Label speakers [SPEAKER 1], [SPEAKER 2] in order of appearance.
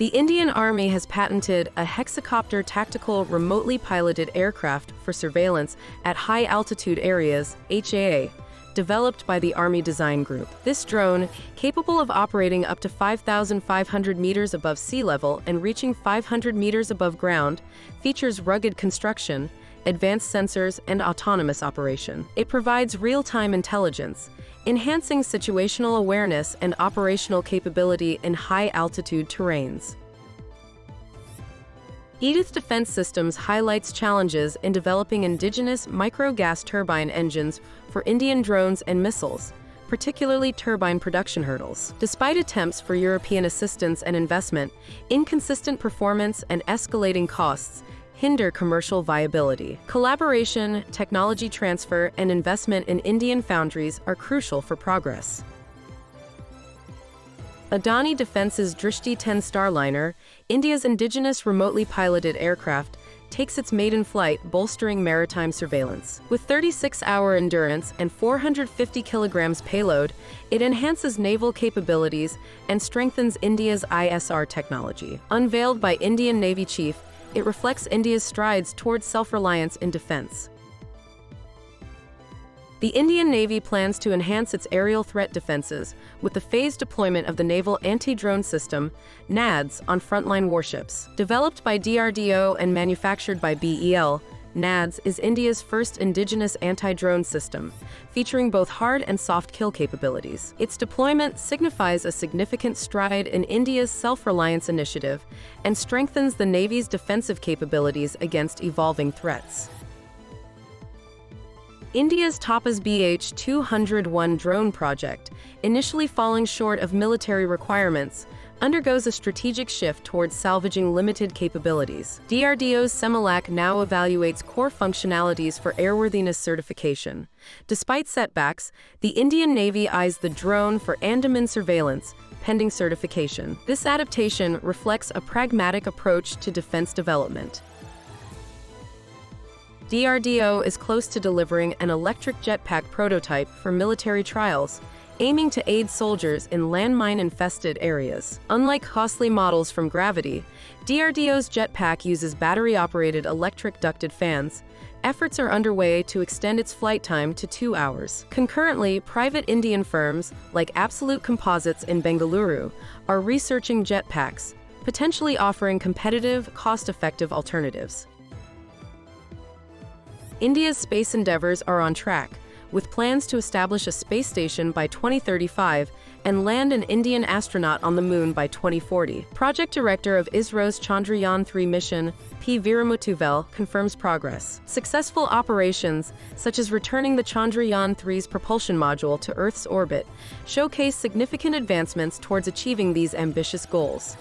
[SPEAKER 1] The Indian Army has patented a Hexacopter tactical remotely piloted aircraft for surveillance at high-altitude areas, HAA, developed by the Army Design Group. This drone, capable of operating up to 5,500 meters above sea level and reaching 500 meters above ground, features rugged construction, advanced sensors, and autonomous operation. It provides real-time intelligence, enhancing situational awareness and operational capability in high-altitude terrains. Bharat Defence Systems highlights challenges in developing indigenous micro-gas turbine engines for Indian drones and missiles, particularly turbine production hurdles. Despite attempts for European assistance and investment, inconsistent performance and escalating costs hinder commercial viability. Collaboration, technology transfer, and investment in Indian foundries are crucial for progress. Adani Defence's Drishti-10 Starliner, India's indigenous remotely piloted aircraft, takes its maiden flight, bolstering maritime surveillance. With 36-hour endurance and 450 kilograms payload, it enhances naval capabilities and strengthens India's ISR technology. Unveiled by Indian Navy Chief, it reflects India's strides towards self-reliance in defense. The Indian Navy plans to enhance its aerial threat defenses with the phased deployment of the Naval Anti-Drone System, NADS, on Frontline warships. Developed by DRDO and manufactured by BEL, NADS is India's first indigenous anti-drone system, featuring both hard and soft kill capabilities. Its deployment signifies a significant stride in India's self-reliance initiative and strengthens the Navy's defensive capabilities against evolving threats. India's Tapas BH-201 drone project, initially falling short of military requirements, undergoes a strategic shift towards salvaging limited capabilities. DRDO's Semilac now evaluates core functionalities for airworthiness certification. Despite setbacks, the Indian Navy eyes the drone for Andaman surveillance, pending certification. This adaptation reflects a pragmatic approach to defense development. DRDO is close to delivering an electric jetpack prototype for military trials, aiming to aid soldiers in landmine-infested areas. Unlike costly models from Gravity, DRDO's jetpack uses battery-operated electric ducted fans. Efforts are underway to extend its flight time to 2 hours. Concurrently, private Indian firms, like Absolute Composites in Bengaluru, are researching jetpacks, potentially offering competitive, cost-effective alternatives. India's space endeavors are on track, with plans to establish a space station by 2035 and land an Indian astronaut on the Moon by 2040. Project Director of ISRO's Chandrayaan-3 mission, P. Veeramutuvel, confirms progress. Successful operations, such as returning the Chandrayaan-3's propulsion module to Earth's orbit, showcase significant advancements towards achieving these ambitious goals.